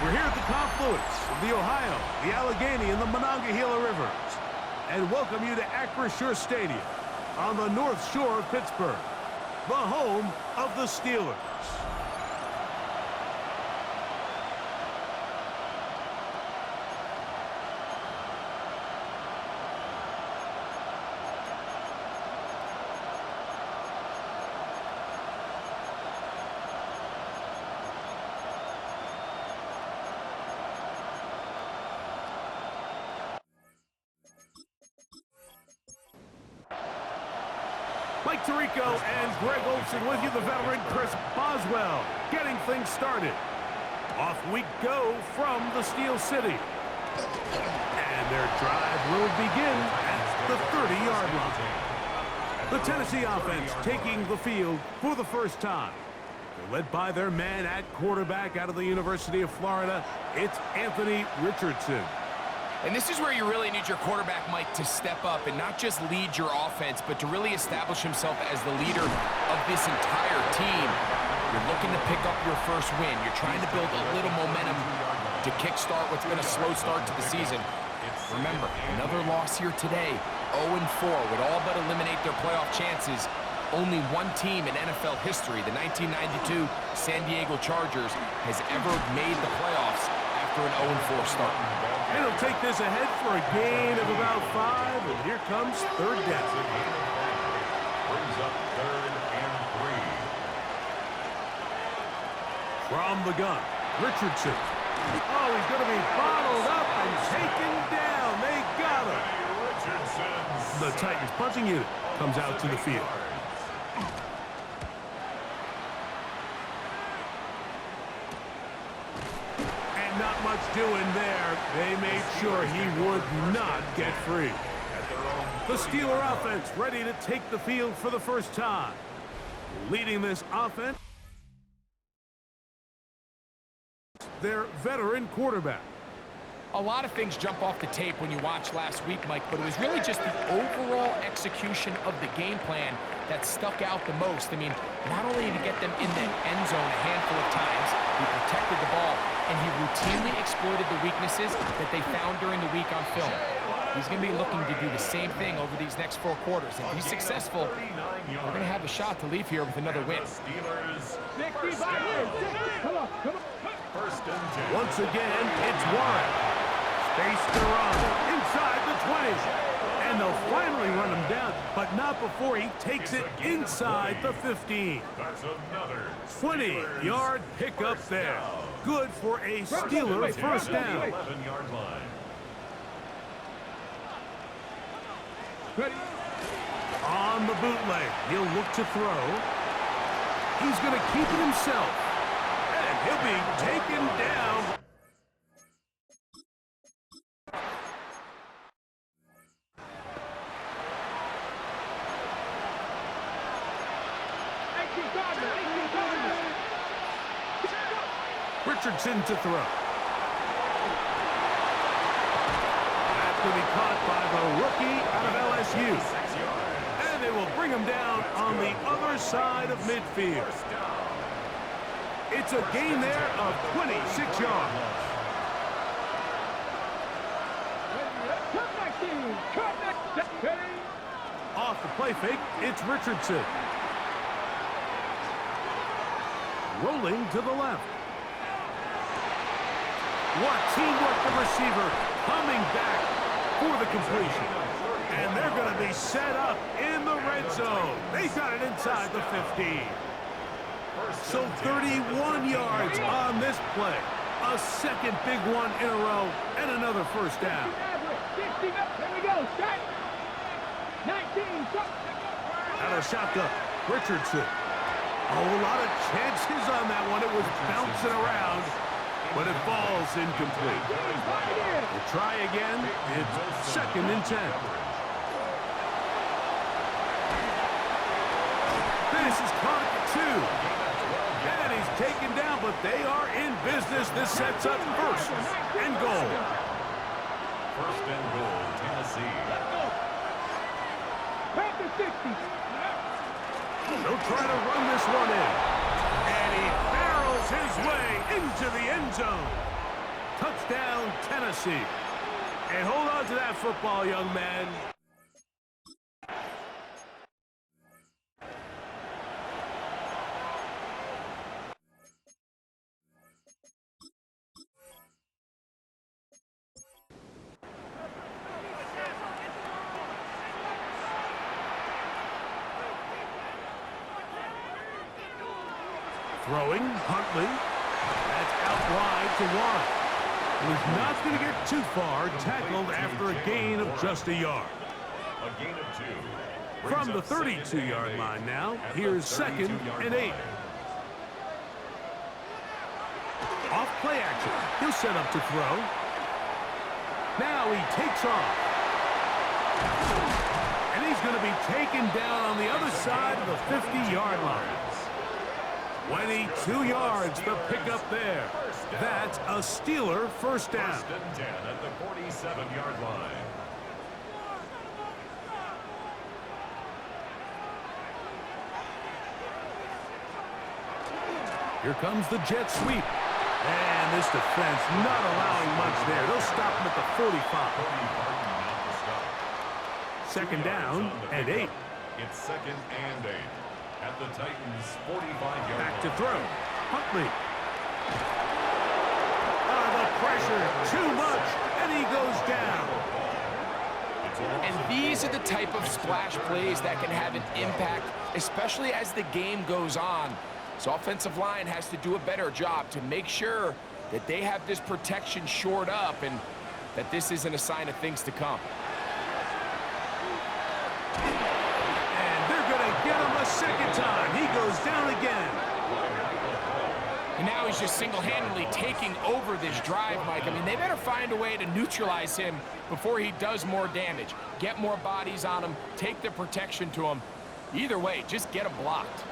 We're here at the confluence of the Ohio, the Allegheny, and the Monongahela Rivers, and welcome you to Acrisure Stadium on the North Shore of Pittsburgh, the home of the Steelers. Mike Tirico and Greg Olsen with you, the veteran Chris Boswell, getting things started. Off we go from the Steel City. And their drive will begin at the 30-yard line. The Tennessee offense taking the field for the first time. They're led by their man at quarterback out of the University of Florida. It's Anthony Richardson. And this is where you really need your quarterback, Mike, to step up and not just lead your offense, but to really establish himself as the leader of this entire team. You're looking to pick up your first win. You're trying to build a little momentum to kickstart what's been a slow start to the season. Remember, another loss here today, 0-4, would all but eliminate their playoff chances. Only one team in NFL history, the 1992 San Diego Chargers, has ever made the playoffs after an 0-4 start. It'll take this ahead for a gain of about 5, and here comes third down. Brings up 3rd and 3. From the gun, Richardson. Oh, he's going to be bottled up and taken down. They got him. The Titans punting unit comes out to the field. And not much doing there. They made sure he would not get free. The Steeler offense ready to take the field for the first time. Leading this offense, their veteran quarterback. A lot of things jump off the tape when you watch last week, Mike, but it was really just the overall execution of the game plan that stuck out the most. I mean, not only did he get them in the end zone a handful of times, he protected the ball, and he routinely exploited the weaknesses that they found during the week on film. He's going to be looking to do the same thing over these next 4 quarters. If he's successful, we're going to have a shot to leave here with another win. Once again, it's Warren. Spaced around inside the 20. And they'll finally run him down, but not before he takes it inside the 15. 20-yard pickup there. Good for a Steeler first down. On the bootleg, he'll look to throw. He's going to keep it himself. And he'll be taken down. Richardson to throw. That's going to be caught by the rookie out of LSU. And they will bring him down on the other side of midfield. It's a gain there of 26 yards. Off the play fake, it's Richardson. Rolling to the left. What teamwork, the receiver coming back for the completion. And they're going to be set up in the red zone. They got it inside the 15. So 31 yards on this play. A second big one in a row and another first down. Here we go. Start. 19. Out of shotgun, Richardson. Oh, a lot of chances on that one. It was bouncing around, but it falls incomplete. We'll try again. It's 2nd and 10. This is caught 2. And he's taken down, but they are in business. This sets up 1st and goal. 1st and goal, Tennessee. Panther 60. They'll try to run this one in. And he barrels his way into the end zone. Touchdown, Tennessee. And hold on to that football, young man. Throwing, Huntley. That's out wide to Warren. He's not going to get too far. Tackled after a gain of just a yard. A gain of 2. From the 32-yard line now, here's 2nd and 8. Off play action. He'll set up to throw. Now he takes off. And he's going to be taken down on the other side of the 50-yard line. 22 yards to pick up there. That's a Steeler first down. 1st and 10 at the 47-yard line. Here comes the jet sweep. And this defense not allowing much there. They'll stop him at the 45. 2nd down and 8. It's 2nd and 8. At the Titans' 45-yard line. Back to throw. Huntley. The pressure too much, and he goes down. And these are the type of splash plays that can have an impact, especially as the game goes on. So offensive line has to do a better job to make sure that they have this protection shored up and that this isn't a sign of things to come. And they're going to get him a second time. He goes down again. And now he's just single-handedly taking over this drive, Mike. I mean, they better find a way to neutralize him before he does more damage. Get more bodies on him, take the protection to him. Either way, just get him blocked.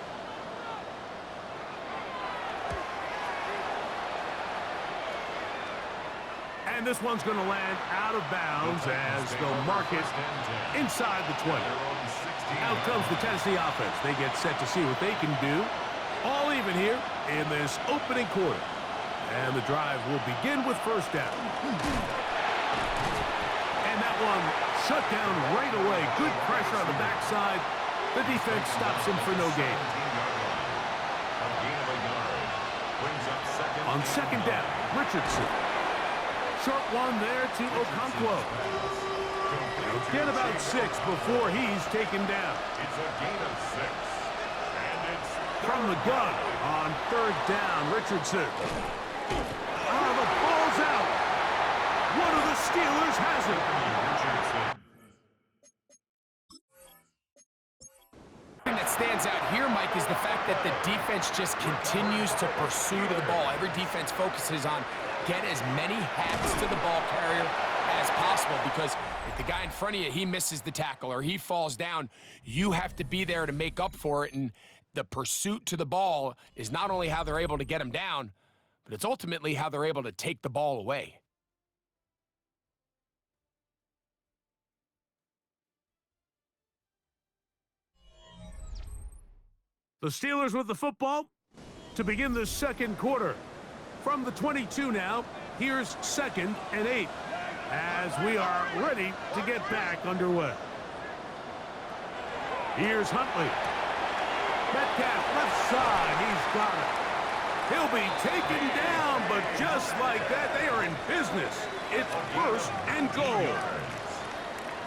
And this one's going to land out of bounds as they'll mark it inside the 20. Out comes the Tennessee offense. They get set to see what they can do. All even here in this opening quarter. And the drive will begin with first down. And that one shut down right away. Good pressure on the backside. The defense stops him for no gain. On second down, Richardson. Short one there to Okonkwo. He'll get about 6 before he's taken down. It's a gain of 6. And it's From the gun on third down, Richardson. The ball's out. One of the Steelers has it. The thing that stands out here, Mike, is the fact that the defense just continues to pursue the ball. Every defense focuses on get as many hats to the ball carrier as possible, because if the guy in front of you, he misses the tackle or he falls down, you have to be there to make up for it. And the pursuit to the ball is not only how they're able to get him down, but it's ultimately how they're able to take the ball away. The Steelers with the football to begin the second quarter. From the 22 now, here's 2nd and 8 as we are ready to get back underway. Here's Huntley. Metcalf left side, he's got it. He'll be taken down, but just like that, they are in business. It's first and goal.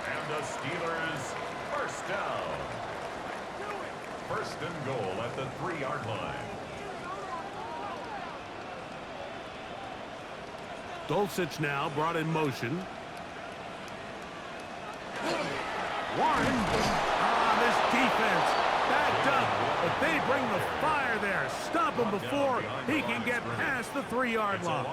And the Steelers first down. First and goal at the 3-yard line. Dulcich now brought in motion. Warren on this defense. Backed up, but they bring the fire there. Stop him before he can get past the 3-yard line.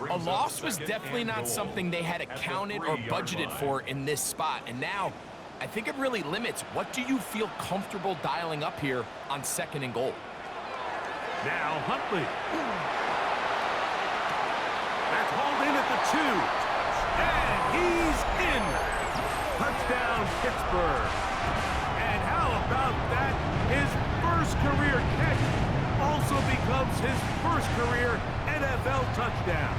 A loss was definitely not something they had accounted or budgeted for in this spot. And now, I think it really limits what do you feel comfortable dialing up here on 2nd and goal. Now Huntley. That's hauled in at the 2. And he's in. Touchdown, Pittsburgh. And how about that? His first career catch also becomes his first career NFL touchdown.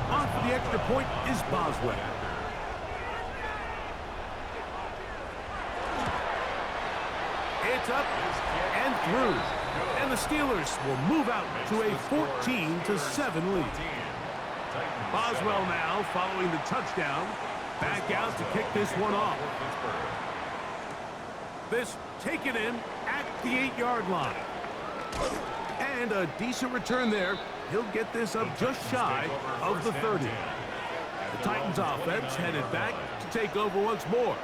On for the extra point is Boswell. It's up and through. And the Steelers will move out to a 14-7 lead. Boswell now following the touchdown. Back out to kick this one off. This taken in at the 8-yard line. And a decent return there. He'll get this up just shy of the 30. The Titans offense headed back to take over once more.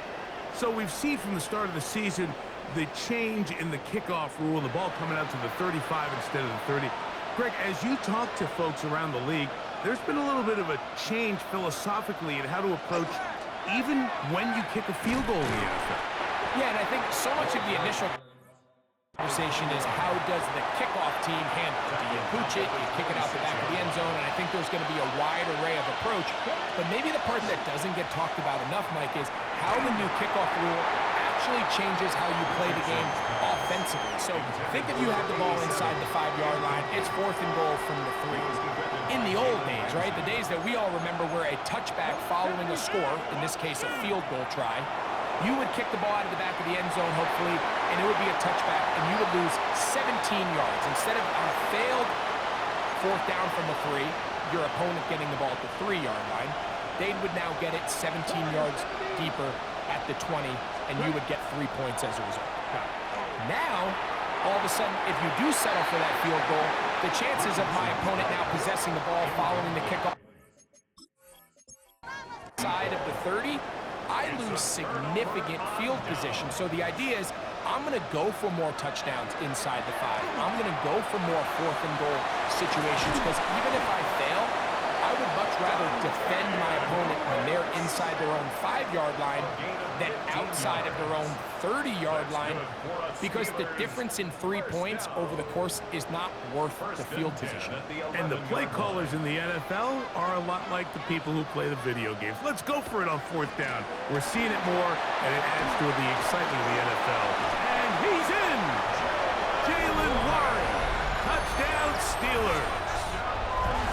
So we've seen from the start of the season the change in the kickoff rule, the ball coming out to the 35 instead of the 30. Greg, as you talk to folks around the league, there's been a little bit of a change philosophically in how to approach even when you kick a field goal in the NFL. Yeah, and I think so much of the initial conversation is how does the kickoff team handle it? Do you pooch it? Do you kick it out the back of the end zone? And I think there's going to be a wide array of approach. But maybe the part that doesn't get talked about enough, Mike, is how the new kickoff rule actually changes how you play the game offensively. So think if you have the ball inside the 5-yard line, it's 4th and goal from the 3. In the old days, right, the days that we all remember where a touchback following a score, in this case a field goal try, you would kick the ball out of the back of the end zone, hopefully, and it would be a touchback, and you would lose 17 yards. Instead of a failed fourth down from the 3, your opponent getting the ball at the 3-yard line, they would now get it 17 yards deeper at the 20, and you would get 3 points as a result. Now, all of a sudden, if you do settle for that field goal, the chances of my opponent now possessing the ball following the kickoff side of the 30, I lose significant field position. So the idea is I'm going to go for more touchdowns inside the 5. I'm going to go for more fourth and goal situations, because even if I fail, I would much rather defend my opponent when they're inside their own 5-yard line than outside of their own 30-yard line, because the difference in 3 points over the course is not worth the field position. And the play callers in the NFL are a lot like the people who play the video games. Let's go for it on fourth down. We're seeing it more, and it adds to the excitement of the NFL. And he's in! Jalen Warren, touchdown Steelers.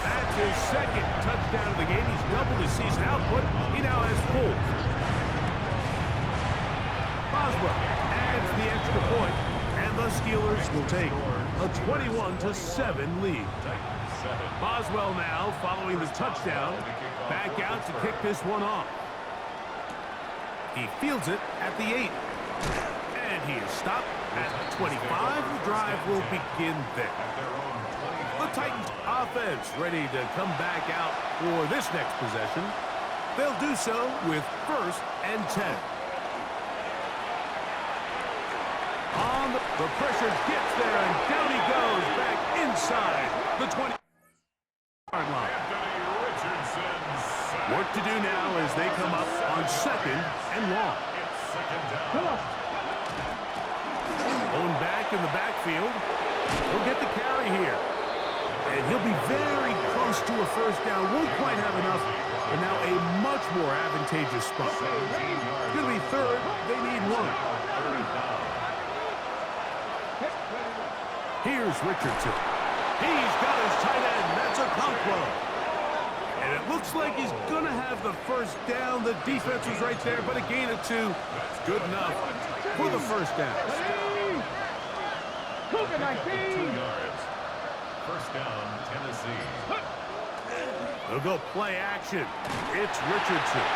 That's his second touchdown of the game. He's doubled his season output. He now has 4. Boswell adds the extra point, and the Steelers will take a 21-7 lead. Boswell now, following the touchdown, back out to kick this one off. He fields it at the 8. And he is stopped at the 25. The drive will begin there. The Titans offense ready to come back out for this next possession. They'll do so with 1st and 10. The pressure gets there, and down he goes back inside the 20-yard line. Work to do now as they come up on 2nd and long. Going back in the backfield. He'll get the carry here. And he'll be very close to a first down. Won't quite have enough, but now a much more advantageous spot. It's going to be 3rd. They need 1. Here's Richardson. He's got his tight end. That's a Conquo. And it looks like he's going to have the first down. The defense was right there, but a gain of 2. Good enough for the first down. Cougar 19. First down, Tennessee. They'll go play action. It's Richardson.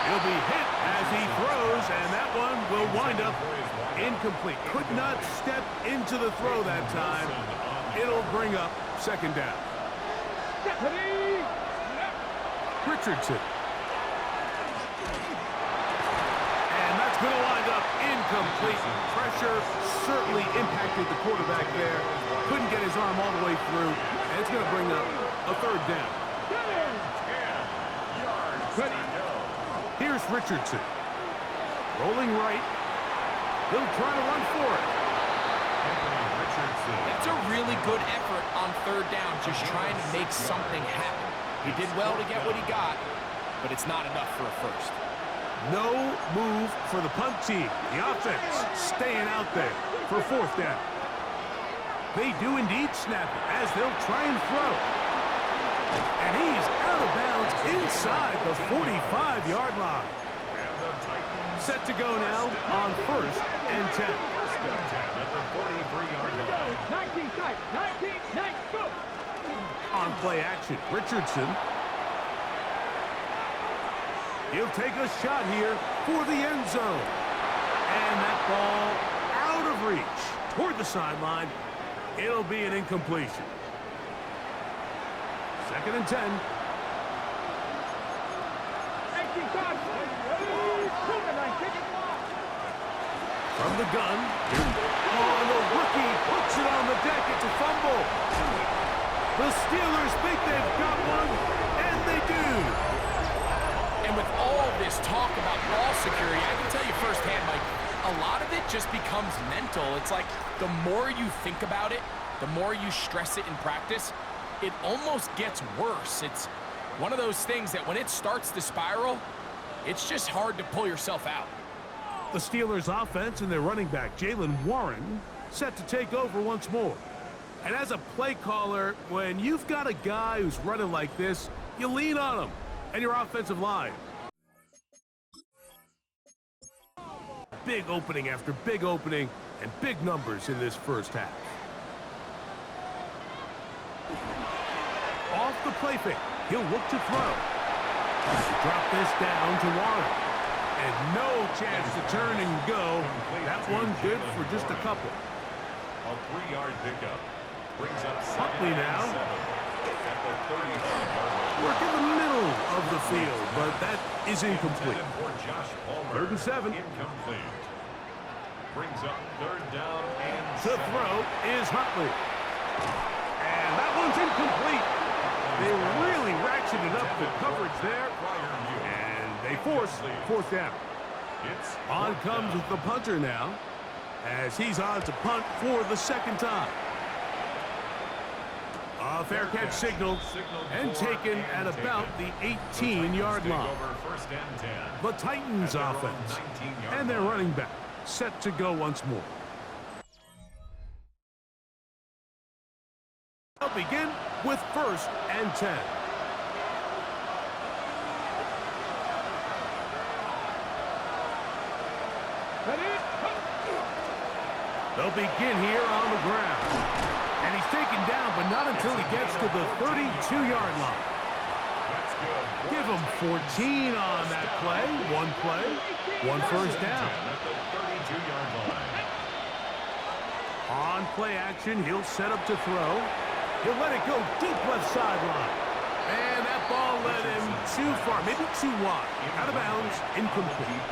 He'll be hit as he throws, and that one will wind up incomplete. Could not step into the throw that time. It'll bring up 2nd down. Richardson. And that's going to wind up incomplete. Pressure certainly impacted the quarterback there. Couldn't get his arm all the way through, and it's going to bring up a 3rd down. Here's Richardson. Rolling right. He'll try to run for it. That's a really good effort on 3rd down, just trying to make something happen. He did well to get what he got, but it's not enough for a first. No move for the punt team. The offense staying out there for 4th down. They do indeed snap it as they'll try and throw. And he's out of bounds inside the 45-yard line. Set to go now on 1st and 10. 19 tight. 19, go. On play action, Richardson. He'll take a shot here for the end zone. And that ball out of reach toward the sideline. It'll be an incompletion. 2nd and 10. From the gun. Oh, the rookie puts it on the deck. It's a fumble. The Steelers think they've got one, and they do. And with all this talk about ball security, I can tell you firsthand, Mike, a lot of it just becomes mental. It's like the more you think about it, the more you stress it in practice, it almost gets worse. It's one of those things that when it starts to spiral, it's just hard to pull yourself out. The Steelers offense and their running back, Jalen Warren, set to take over once more. And as a play caller, when you've got a guy who's running like this, you lean on him and your offensive line. big opening after big opening and big numbers in this first half. Off the play fake. He'll look to throw. Drop this down to Warren. And no chance to turn and go. That one good for just a couple. A 3-yard pickup. Brings up Huntley now. at the 35-yard line. Work in the middle of the field, but that is incomplete. For Josh Palmer. 3rd and 7. Incomplete. Brings up 3rd down and To 7. throw is Huntley. And that one's incomplete. They really ratcheted up the coverage there. And they force 4th down. It's On comes with the punter now, as he's on to punt for the 2nd time. A fair catch signaled and taken at about the 18-yard line. First and 10. The Titans offense and their running back set to go once more. They'll begin with 1st and 10. Ready? They'll begin here on the ground. And he's taken down, but not until he gets to the 32-yard line. Give him 14 on that play. One first down. At the 32-yard line. On play action, he'll set up to throw. He'll let it go deep left sideline. And that ball led him too far, maybe too wide. Out of bounds, incomplete.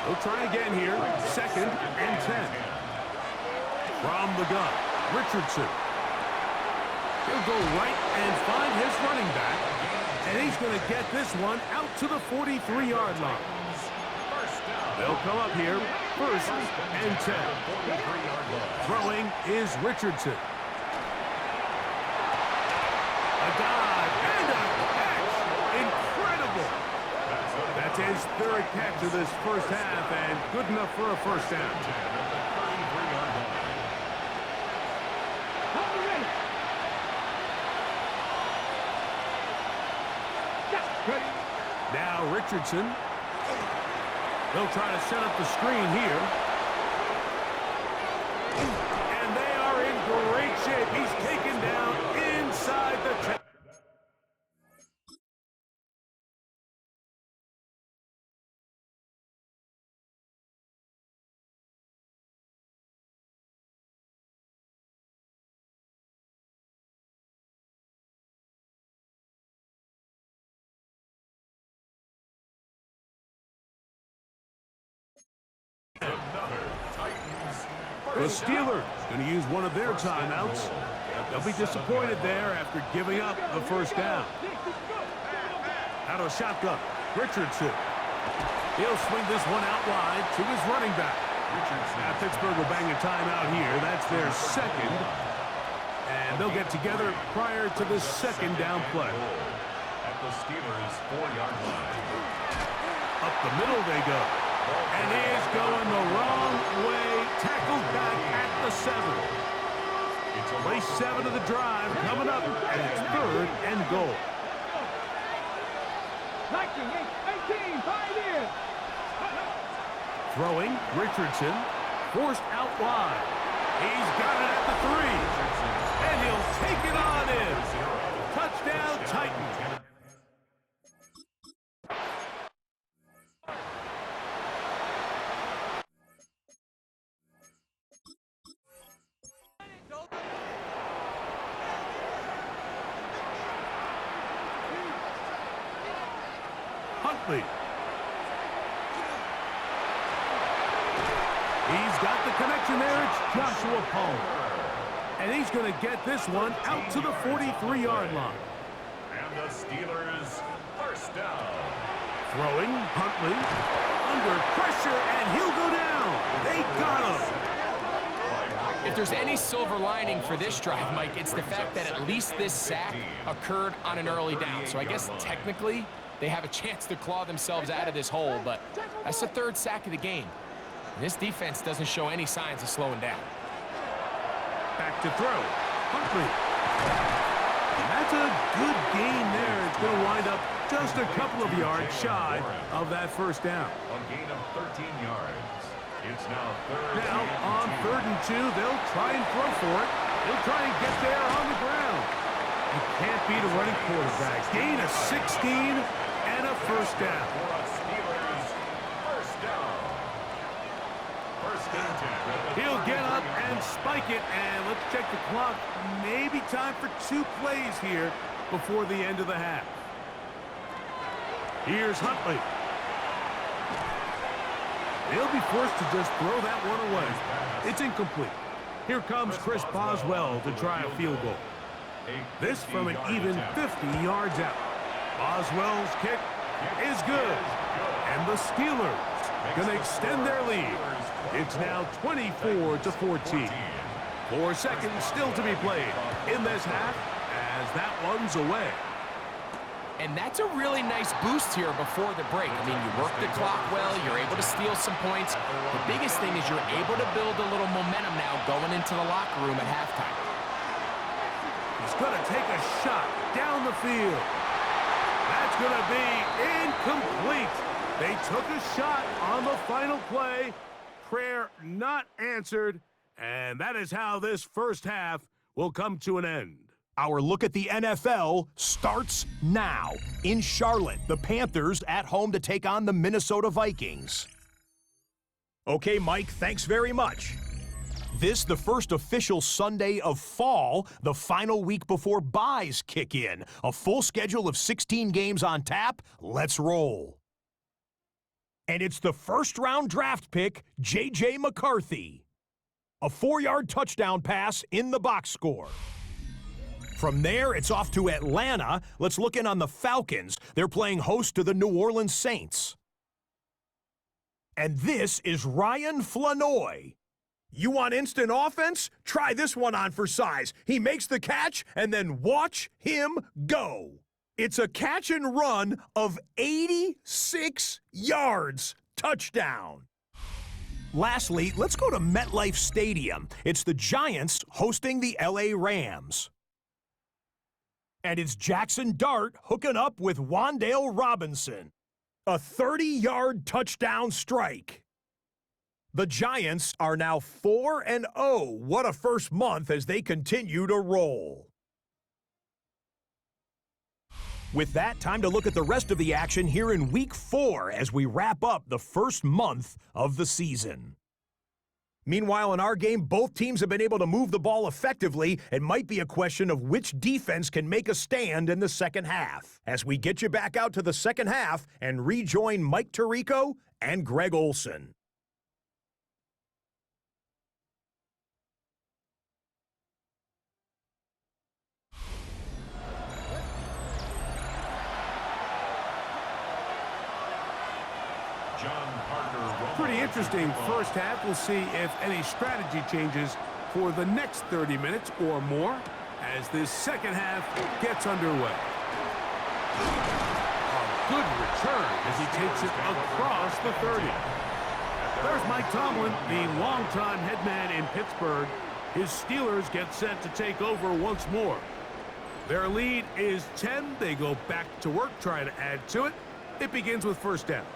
He'll try again here, 2nd and 10. From the gun, Richardson. He'll go right and find his running back. And he's going to get this one out to the 43-yard line. They'll come up here, 1st and 10. Throwing is Richardson. A dive and a catch. Incredible. That's his 3rd catch of this first half and good enough for a first down. Ready? Ready? Now Richardson. They'll try to set up the screen here. And they are in great shape. He's taken down inside the 10. The Steelers going to use one of their timeouts. They'll be disappointed there after giving up the first down. Out of shotgun, Richardson. He'll swing this one out wide to his running back. Now Pittsburgh will bang a timeout here. That's their 2nd. And they'll get together prior to the 2nd down play. At the Steelers' 4-yard line. Up the middle they go. And he is going the wrong way. Tackled back at the 7. Play 7 of the drive coming up, and it's 3rd and goal. 19, 18, 5 in. Throwing, Richardson, forced out wide. He's got it at the 3. And he'll take it on in. Touchdown, Titans. Huntley. He's got the connection there. It's Joshua Palmer. And he's going to get this one out to the 43-yard line. And the Steelers' first down. Throwing, Huntley. Under pressure, and he'll go down. They got him. If there's any silver lining for this drive, Mike, it's the fact that at least this sack occurred on an early down. So I guess technically they have a chance to claw themselves out of this hole, but that's the 3rd sack of the game. And this defense doesn't show any signs of slowing down. Back to throw. Huntley. And that's a good gain there. It's going to wind up just a couple of yards shy of that first down. A gain of 13 yards. It's now third Now, and on 2. 3rd and 2, they'll try and throw for it. He'll try and get there on the ground. You can't beat a running quarterback. Gain of 16 and a first down. For a Steelers first down. First and 10. He'll get up and spike it, and let's check the clock. Maybe time for 2 plays here before the end of the half. Here's Huntley. He'll be forced to just throw that one away. It's incomplete. Here comes Chris Boswell to try a field goal. This from an even 50 yards out. Boswell's kick is good. And the Steelers going to extend their lead. It's now 24-14. 4 seconds still to be played in this half as that one's away. And that's a really nice boost here before the break. I mean, you work the clock well, you're able to steal some points. The biggest thing is you're able to build a little momentum now going into the locker room at halftime. He's going to take a shot down the field. That's going to be incomplete. They took a shot on the final play. Prayer not answered. And that is how this first half will come to an end. Our look at the NFL starts now. In Charlotte, the Panthers at home to take on the Minnesota Vikings. Okay, Mike, thanks very much. This, the first official Sunday of fall, the final week before byes kick in. A full schedule of 16 games on tap. Let's roll. And it's the first-round draft pick, J.J. McCarthy. A 4-yard touchdown pass in the box score. From there, it's off to Atlanta. Let's look in on the Falcons. They're playing host to the New Orleans Saints. And this is Ryan Flanoy. You want instant offense? Try this one on for size. He makes the catch, and then watch him go. It's a catch and run of 86 yards. Touchdown. Lastly, let's go to MetLife Stadium. It's the Giants hosting the LA Rams. And it's Jackson Dart hooking up with Wan'Dale Robinson. A 30-yard touchdown strike. The Giants are now 4-0. What a first month as they continue to roll. With that, time to look at the rest of the action here in Week 4 as we wrap up the first month of the season. Meanwhile, in our game, both teams have been able to move the ball effectively. It might be a question of which defense can make a stand in the second half. As we get you back out to the second half and rejoin Mike Tirico and Greg Olson. Pretty interesting first half. We'll see if any strategy changes for the next 30 minutes or more as this second half gets underway. A good return as he takes it across the 30. There's Mike Tomlin, the longtime head man in Pittsburgh. His Steelers get set to take over once more. Their lead is 10. They go back to work, trying to add to it. It begins with first down.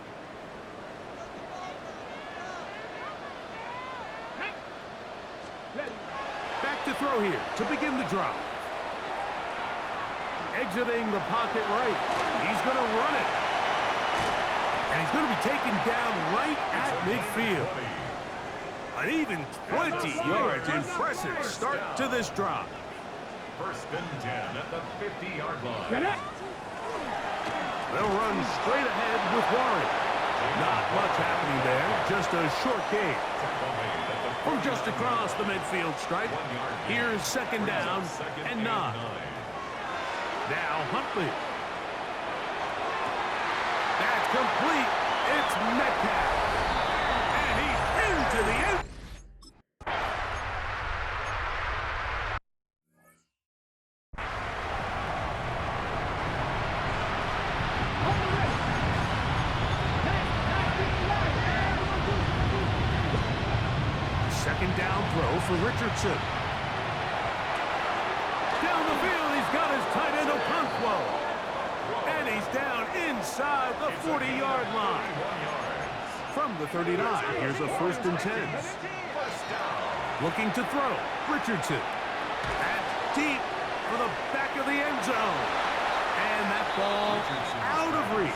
Back to throw here to begin the drive. Exiting the pocket right. He's going to run it. And he's going to be taken down right at midfield. An even 20 yards. Impressive start to this drive. First and 10 at the 50-yard line. They'll run straight ahead with Warren. Not much happening there. Just a short gain. From just across the midfield stripe, here's second down and 9. Now Huntley. That's complete. It's Metcalf. And he's into the end. Second down throw for Richardson. Down the field, he's got his tight end Okonkwo. And he's down inside the 40-yard line. from the 39. Here's a 1st and 10. Looking to throw. Richardson. And deep for the back of the end zone. And that ball out of reach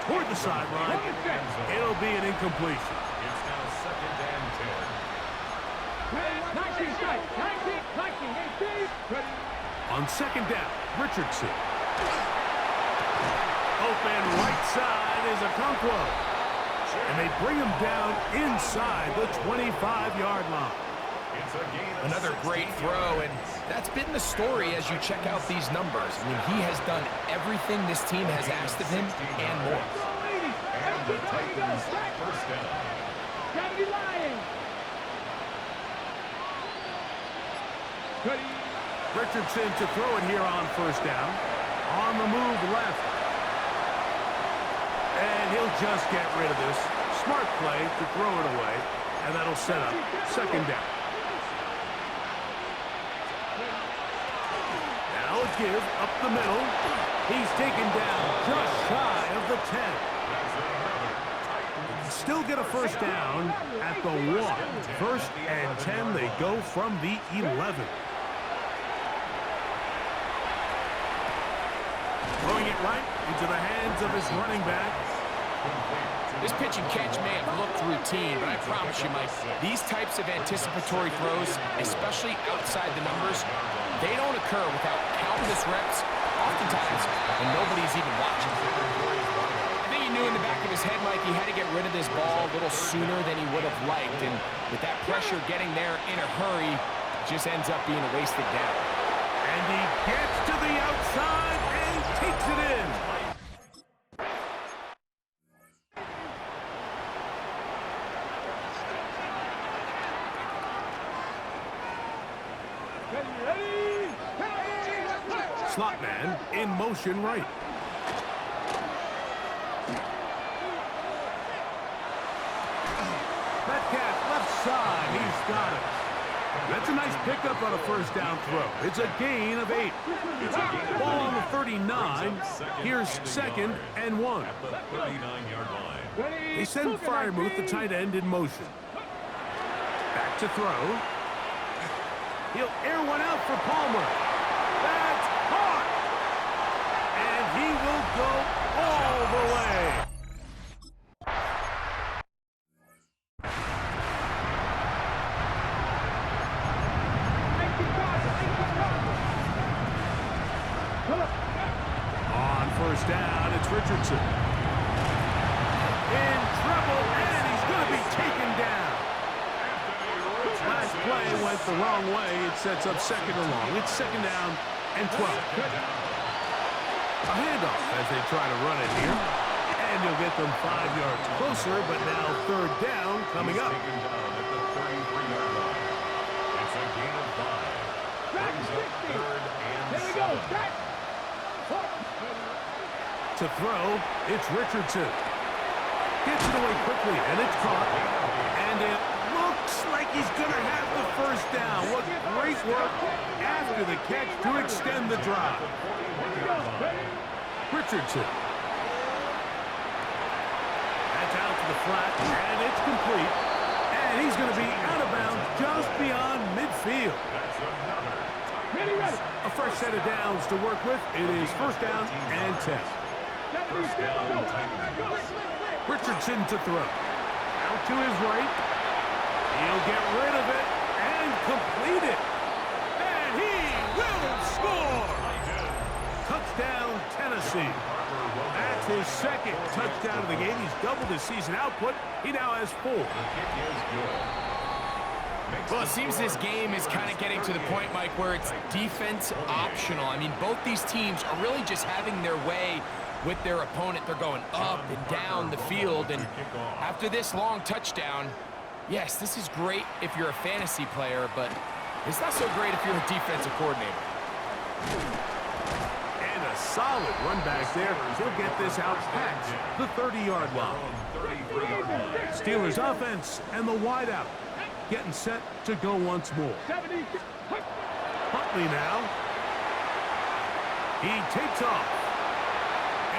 toward the sideline. It'll be an incompletion. It's now 2nd and 10. On 2nd down, Richardson. Open right side is Okonkwo. And they bring him down inside the 25-yard line. It's a gain of Another great 16 throw, yards. and that's been the story as you check out these numbers. I mean, he has done everything this team has asked of him and more. And the Titans 1st down. Richardson to throw it here on 1st down. On the move left. And he'll just get rid of this. Smart play to throw it away. And that'll set up 2nd down. Now a give up the middle. He's taken down just shy of the 10. Still get a 1st down at the 1. 1st and 10. They go from the 11. Throwing it right into the hands of his running back. This pitch and catch may have looked routine, but I promise you, Mike, these types of anticipatory throws, especially outside the numbers, they don't occur without countless reps, oftentimes when nobody's even watching. I think he knew in the back of his head, Mike, he had to get rid of this ball a little sooner than he would have liked, and with that pressure getting there in a hurry, it just ends up being a wasted down. And he gets to the outside and takes it in. Slot man in motion right. Metcalf left side. He's got it. That's a nice pickup on a 1st down throw. It's a gain of 8. Ball on the 39. Here's 2nd and 1. At the 39-yard line. They send Freiermuth, the tight end, in motion. Back to throw. He'll air one out for Palmer. That's caught. And he will go all the way. On 1st down, it's Richardson. In trouble, and he's going to be taken down. Last play went the wrong way. It sets up 2nd and long. It's 2nd down and 12. A handoff as they try to run it here. And you'll get them 5 yards closer, but now 3rd down coming up. Taken down at the 33-yard line. It's a gain of 5. Brings up 3rd and 7. To throw, it's Richardson. Gets it away quickly, and it's caught. And it looks like he's going to have the 1st down. What great work after the catch to extend the drive. Richardson. That's out to the flat, and it's complete. And he's going to be out of bounds just beyond midfield. A fresh set of downs to work with. It is 1st down and 10. 1st down, Titans. Richardson to throw. Out to his right. He'll get rid of it and complete it. And he will score. Touchdown, Tennessee. That's his 2nd touchdown of the game. He's doubled his season output. He now has 4. The kick is good. Well, it seems this game is kind of getting to the point, Mike, where it's defense optional. I mean, both these teams are really just having their way with their opponent. They're going up and down the field, and after this long touchdown, yes, this is great if you're a fantasy player, but it's not so great if you're a defensive coordinator. And a solid run back there. He'll get this out past the 30-yard line. Steelers offense and the wideout getting set to go once more. Huntley now. He takes off.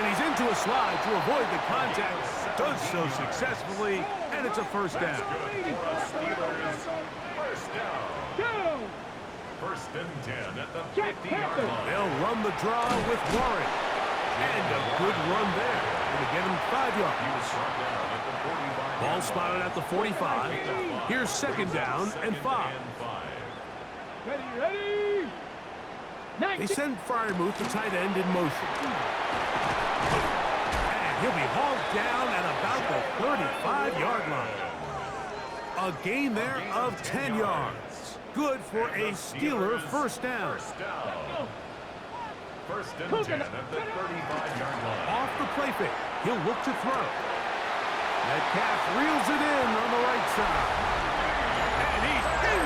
And he's into a slide to avoid the contact. Does so successfully, and it's a first down. First down. Go. First and 10 at the Check 50-yard line. They'll run the draw with Warren. And a good run there. Going to get him 5 He yards. was brought down at the 45. Ball spotted at the 45. Here's second down and 5. Ready, ready. They send Fryermuth, the tight end, in motion. And he'll be hauled down at about the 35-yard line. A gain there of 10 yards. Good for a Steeler first down. First and 10 at the 35-yard line. Off the play fake, he'll look to throw. Metcalf reels it in on the right side. And he's in.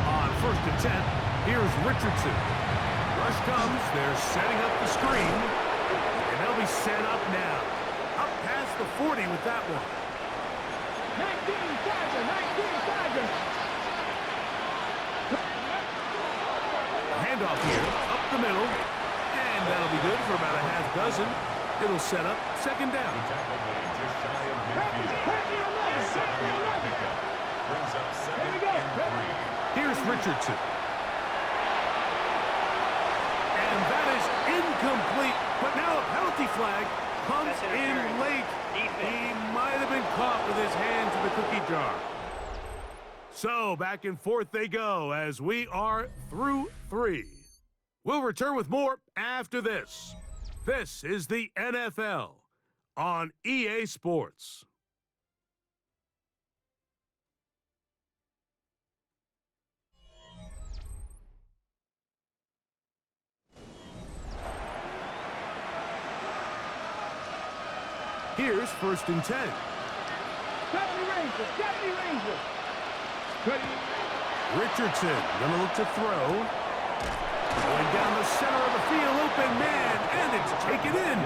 On first and 10, here's Richardson. Rush comes, they're setting up the screen. And they'll be set up now. Up past the 40 with that one. 19 Tiger. Handoff here, up the middle. And that'll be good for about a half dozen. It'll set up second down. Tackled just shy of midfield. 7-yard pickup. Brings up second and 3. Here's Richardson. And that is incomplete. But now a penalty flag comes in late. He might have been caught with his hands in the cookie jar. So back and forth they go as we are through 3. We'll return with more after this. This is the NFL on EA Sports. Here's first and 10. 70 Rangers. Ready. Richardson gonna look to throw. Going down the center of the field, open man, and it's taken in.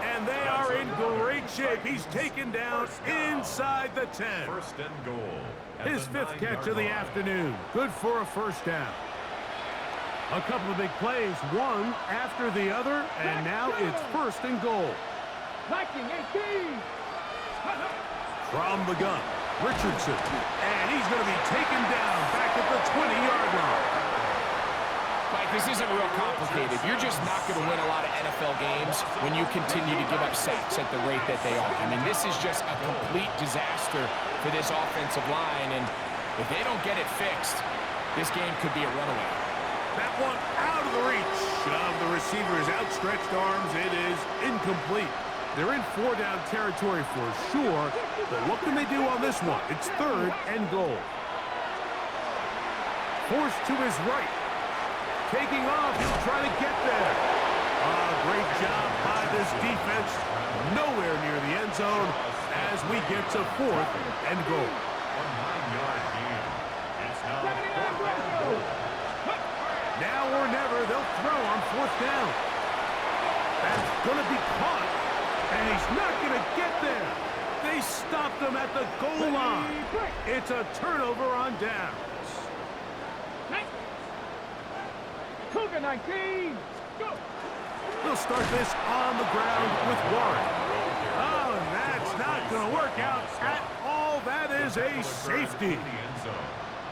And they are in great shape. He's taken down inside the 10. First and goal. at His the 5th catch 9-yard of the line. afternoon. Good for a first down. A couple of big plays, one after the other, and now it's first and goal. Viking 18. From the gun, Richardson. And he's going to be taken down back at the 20-yard line. Mike, this isn't real complicated. You're just not going to win a lot of NFL games when you continue to give up sacks at the rate that they are. I mean, this is just a complete disaster for this offensive line, and if they don't get it fixed, this game could be a runaway. That one out of the reach of the receiver's outstretched arms. It is incomplete. They're in 4-down territory for sure, but what can they do on this one? It's 3rd and goal. Forced to his right. Taking off, he'll try to get there. Great job by this defense. Nowhere near the end zone as we get to 4th and goal. A 9-yard gain. It's now 4th and goal. Now or never, they'll throw on 4th down. That's going to be caught, and he's not going to get there. They stopped him at the goal line. It's a turnover on downs. Cougar 19. Go. They'll start this on the ground with Warren. Oh, and that's not going to work out at all. That is a safety.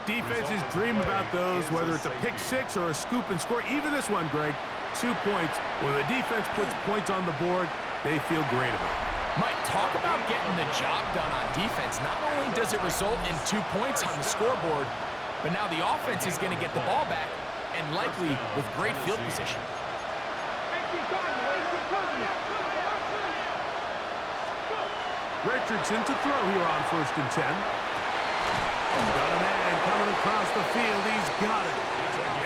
Defenses dream about those, whether it's a pick six or a scoop and score. Even this one, Greg, 2 points. When the defense puts points on the board, they feel great about it. Mike, talk about getting the job done on defense. Not only does it result in 2 points on the scoreboard, but now the offense is going to get the ball back, and likely with great field position. Richardson to throw here on 1st and 10. Got a man coming across the field. He's got it.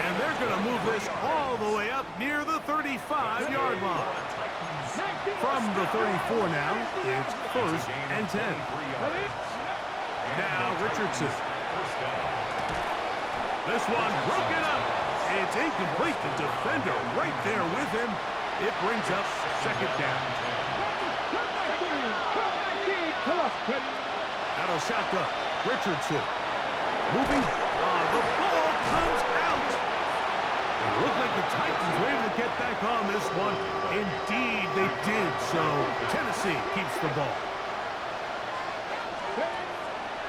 And they're going to move this all the way up near the 35-yard line. From the 34 now, it's 1st and 10. Now Richardson. This one broken up. It's incomplete. The defender right there with him. It brings up 2nd down. battle shotgun. Richardson. Moving. The ball comes out. It looked like the Titans were able to get back on this one. Indeed, they did. So Tennessee keeps the ball.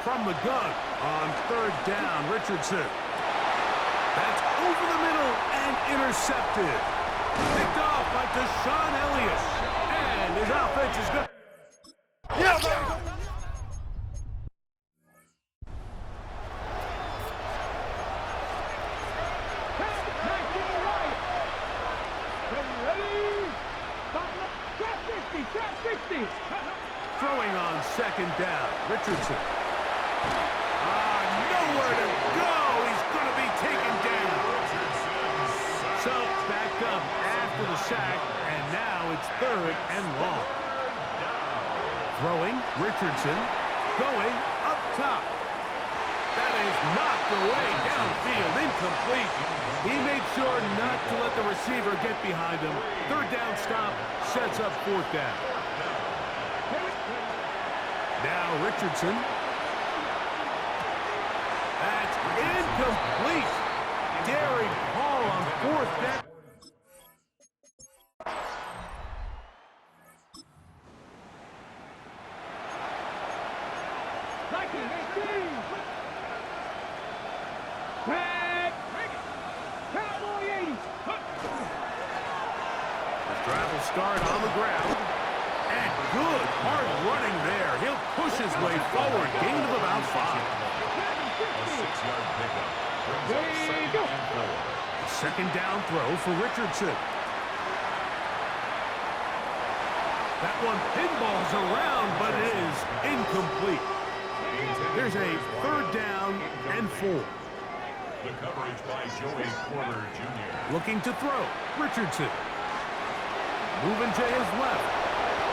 From the gun on third down, Richardson. That's over the middle and intercepted. Picked off by Deshaun Elliott. And his offense is good. Yeah! Throwing on second down, Richardson. Nowhere to go. He's going to be taken down. So back up after the sack, and now it's third and long. Throwing, Richardson. Going up top. That is knocked away downfield, incomplete. He made sure not to let the receiver get behind him. Third down stop sets up fourth down. Now Richardson. That's incomplete. Derek Hall on fourth down. Drive will start on the ground. And good hard running there. He'll push his way forward. Gain of about 5. A 6-yard pickup. Brings up 2nd and 4. Second down throw for Richardson. That one pinballs around, but it is incomplete. There's a third down and 4. The coverage by Joey Porter Jr. Looking to throw. Richardson. Moving to his left.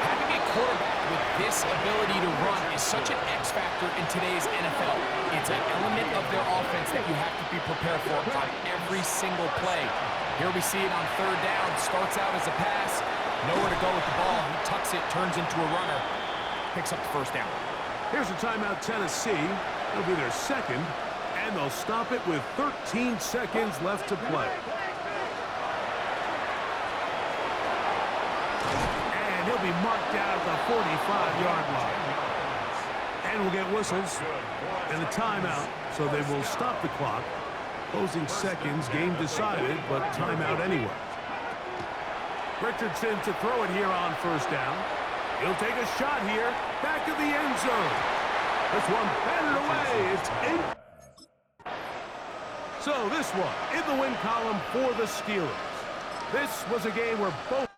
Having a quarterback with this ability to run is such an X factor in today's NFL. It's an element of their offense that you have to be prepared for on every single play. Here we see it on third down. Starts out as a pass. Nowhere to go with the ball. He tucks it, turns into a runner. Picks up the first down. Here's a timeout, Tennessee. It'll be their second, and they'll stop it with 13 seconds left to play. And he'll be marked out at the 45-yard line. And we'll get whistles and a timeout, so they will stop the clock. Closing seconds, game decided, but timeout anyway. Richardson to throw it here on first down. He'll take a shot here, back of the end zone. This one batted away. It's in. So this one in the win column for the Steelers. This was a game where both